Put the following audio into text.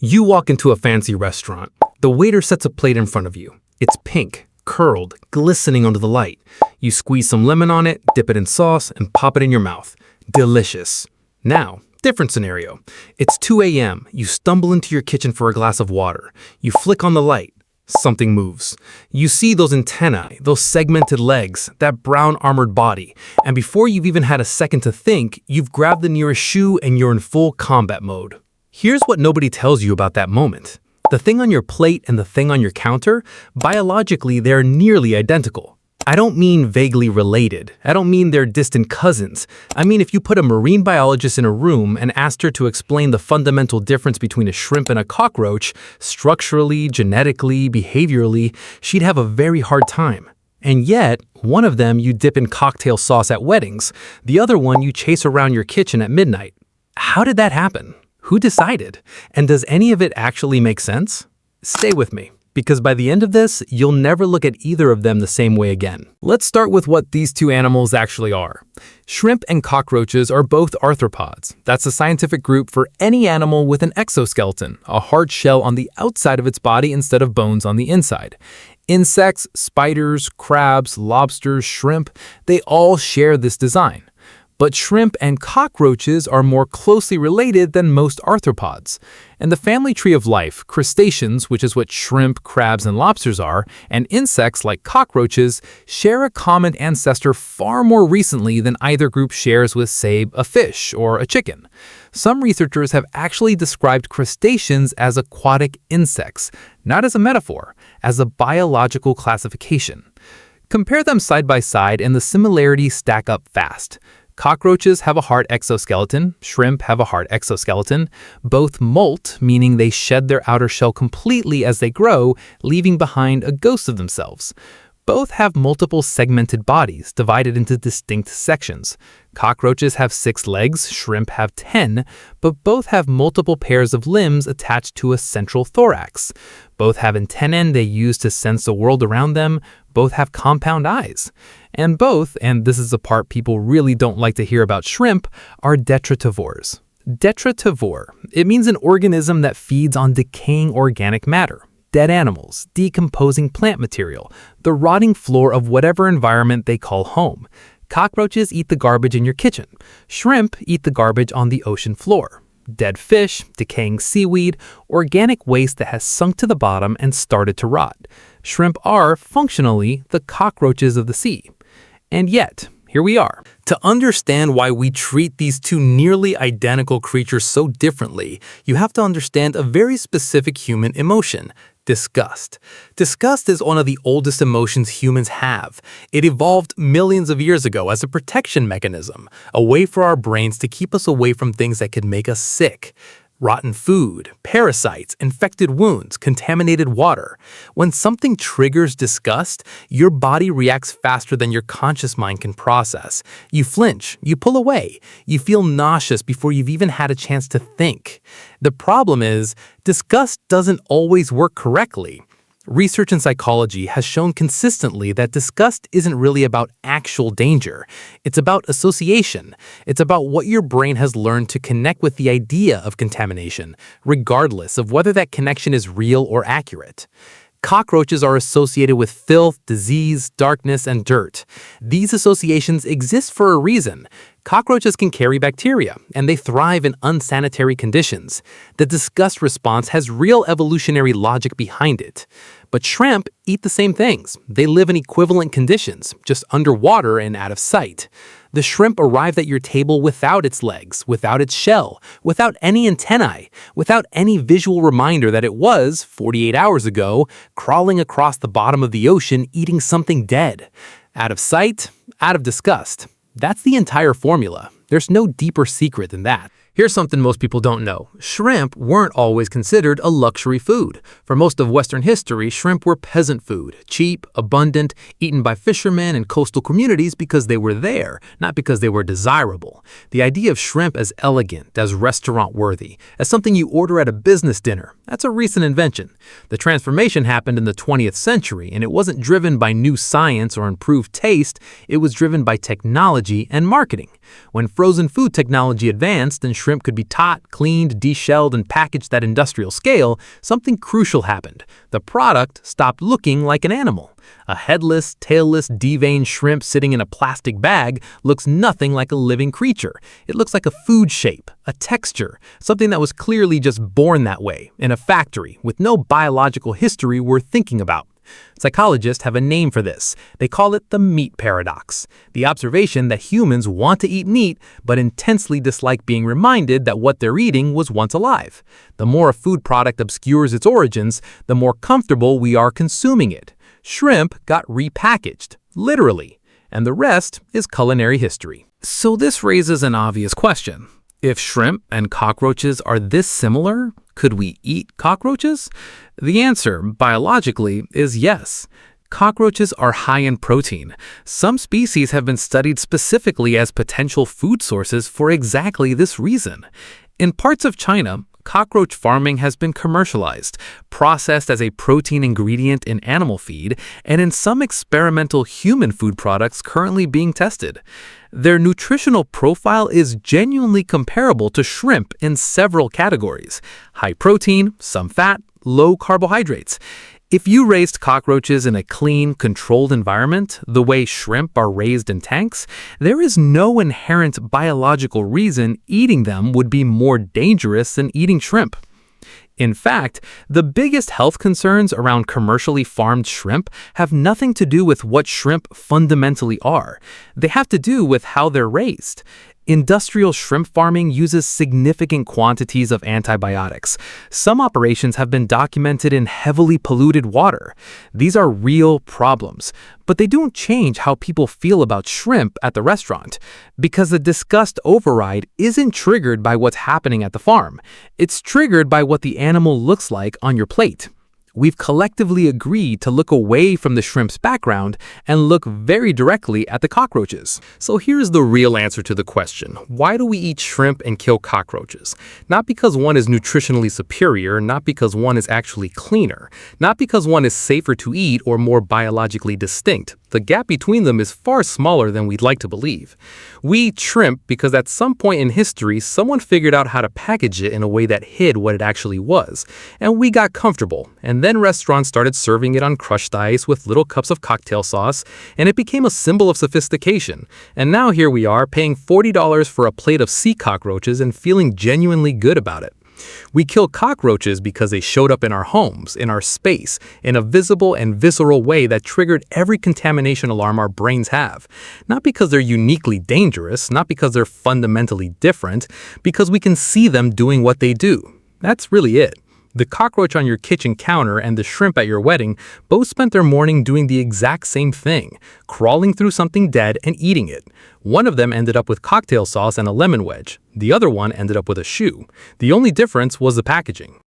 You walk into a fancy restaurant. The waiter sets a plate in front of you. It's pink, curled, glistening under the light. You squeeze some lemon on it, dip it in sauce, and pop it in your mouth. Delicious. Now, different scenario. It's 2 a.m. You stumble into your kitchen for a glass of water. You flick on the light. Something moves. You see those antennae, those segmented legs, that brown armored body. And before you've even had a second to think, you've grabbed the nearest shoe and you're in full combat mode. Here's what nobody tells you about that moment. The thing on your plate and the thing on your counter, biologically, they're nearly identical. I don't mean vaguely related. I don't mean they're distant cousins. I mean if you put a marine biologist in a room and asked her to explain the fundamental difference between a shrimp and a cockroach, structurally, genetically, behaviorally, she'd have a very hard time. And yet, one of them you dip in cocktail sauce at weddings, the other one you chase around your kitchen at midnight. How did that happen? Who decided? And does any of it actually make sense? Stay with me, because by the end of this, you'll never look at either of them the same way again. Let's start with what these two animals actually are. Shrimp and cockroaches are both arthropods. That's a scientific group for any animal with an exoskeleton, a hard shell on the outside of its body instead of bones on the inside. Insects, spiders, crabs, lobsters, shrimp, they all share this design. But shrimp and cockroaches are more closely related than most arthropods. In the family tree of life, crustaceans, which is what shrimp, crabs, and lobsters are, and insects like cockroaches share a common ancestor far more recently than either group shares with, say, a fish or a chicken. Some researchers have actually described crustaceans as aquatic insects, not as a metaphor, as a biological classification. Compare them side by side and the similarities stack up fast. Cockroaches have a hard exoskeleton, shrimp have a hard exoskeleton. Both molt, meaning they shed their outer shell completely as they grow, leaving behind a ghost of themselves. Both have multiple segmented bodies, divided into distinct sections. Cockroaches have 6 legs, shrimp have 10, but both have multiple pairs of limbs attached to a central thorax. Both have antennae they use to sense the world around them. Both have compound eyes. And both, and this is the part people really don't like to hear about shrimp, are detritivores. Detritivore, it means an organism that feeds on decaying organic matter. Dead animals, decomposing plant material, the rotting floor of whatever environment they call home. Cockroaches eat the garbage in your kitchen. Shrimp eat the garbage on the ocean floor. Dead fish, decaying seaweed, organic waste that has sunk to the bottom and started to rot. Shrimp are, functionally, the cockroaches of the sea. And yet, here we are. To understand why we treat these two nearly identical creatures so differently, you have to understand a very specific human emotion: disgust. Disgust is one of the oldest emotions humans have. It evolved millions of years ago as a protection mechanism, a way for our brains to keep us away from things that could make us sick. Rotten food, parasites, infected wounds, contaminated water. When something triggers disgust, your body reacts faster than your conscious mind can process. You flinch, you pull away, you feel nauseous before you've even had a chance to think. The problem is, disgust doesn't always work correctly. Research in psychology has shown consistently that disgust isn't really about actual danger. It's about association. It's about what your brain has learned to connect with the idea of contamination, regardless of whether that connection is real or accurate. Cockroaches are associated with filth, disease, darkness, and dirt. These associations exist for a reason. Cockroaches can carry bacteria, and they thrive in unsanitary conditions. The disgust response has real evolutionary logic behind it. But shrimp eat the same things. They live in equivalent conditions, just underwater and out of sight. The shrimp arrived at your table without its legs, without its shell, without any antennae, without any visual reminder that it was, 48 hours ago, crawling across the bottom of the ocean eating something dead. Out of sight, out of disgust. That's the entire formula. There's no deeper secret than that. Here's something most people don't know. Shrimp weren't always considered a luxury food. For most of Western history, shrimp were peasant food, cheap, abundant, eaten by fishermen and coastal communities because they were there, not because they were desirable. The idea of shrimp as elegant, as restaurant-worthy, as something you order at a business dinner, that's a recent invention. The transformation happened in the 20th century, and it wasn't driven by new science or improved taste, it was driven by technology and marketing. When frozen food technology advanced and shrimp could be taught, cleaned, deshelled, and packaged at industrial scale, something crucial happened. The product stopped looking like an animal. A headless, tailless, deveined shrimp sitting in a plastic bag looks nothing like a living creature. It looks like a food shape, a texture, something that was clearly just born that way, in a factory, with no biological history worth thinking about. Psychologists have a name for this. They call it the meat paradox, the observation that humans want to eat meat but intensely dislike being reminded that what they're eating was once alive. The more a food product obscures its origins, the more comfortable we are consuming it. Shrimp got repackaged, literally, and the rest is culinary history. So this raises an obvious question. If shrimp and cockroaches are this similar, could we eat cockroaches? The answer, biologically, is yes. Cockroaches are high in protein. Some species have been studied specifically as potential food sources for exactly this reason. In parts of China, cockroach farming has been commercialized, processed as a protein ingredient in animal feed, and in some experimental human food products currently being tested. Their nutritional profile is genuinely comparable to shrimp in several categories: high protein, some fat, low carbohydrates. If you raised cockroaches in a clean, controlled environment, the way shrimp are raised in tanks, there is no inherent biological reason eating them would be more dangerous than eating shrimp. In fact, the biggest health concerns around commercially farmed shrimp have nothing to do with what shrimp fundamentally are. They have to do with how they're raised. Industrial shrimp farming uses significant quantities of antibiotics. Some operations have been documented in heavily polluted water. These are real problems, but they don't change how people feel about shrimp at the restaurant, because the disgust override isn't triggered by what's happening at the farm. It's triggered by what the animal looks like on your plate. We've collectively agreed to look away from the shrimp's background and look very directly at the cockroaches. So here's the real answer to the question: why do we eat shrimp and kill cockroaches? Not because one is nutritionally superior, not because one is actually cleaner, not because one is safer to eat or more biologically distinct. The gap between them is far smaller than we'd like to believe. We eat shrimp because at some point in history, someone figured out how to package it in a way that hid what it actually was, and we got comfortable, and then restaurants started serving it on crushed ice with little cups of cocktail sauce, and it became a symbol of sophistication. And now here we are, paying $40 for a plate of sea cockroaches and feeling genuinely good about it. We kill cockroaches because they showed up in our homes, in our space, in a visible and visceral way that triggered every contamination alarm our brains have. Not because they're uniquely dangerous, not because they're fundamentally different, because we can see them doing what they do. That's really it. The cockroach on your kitchen counter and the shrimp at your wedding both spent their morning doing the exact same thing, crawling through something dead and eating it. One of them ended up with cocktail sauce and a lemon wedge. The other one ended up with a shoe. The only difference was the packaging.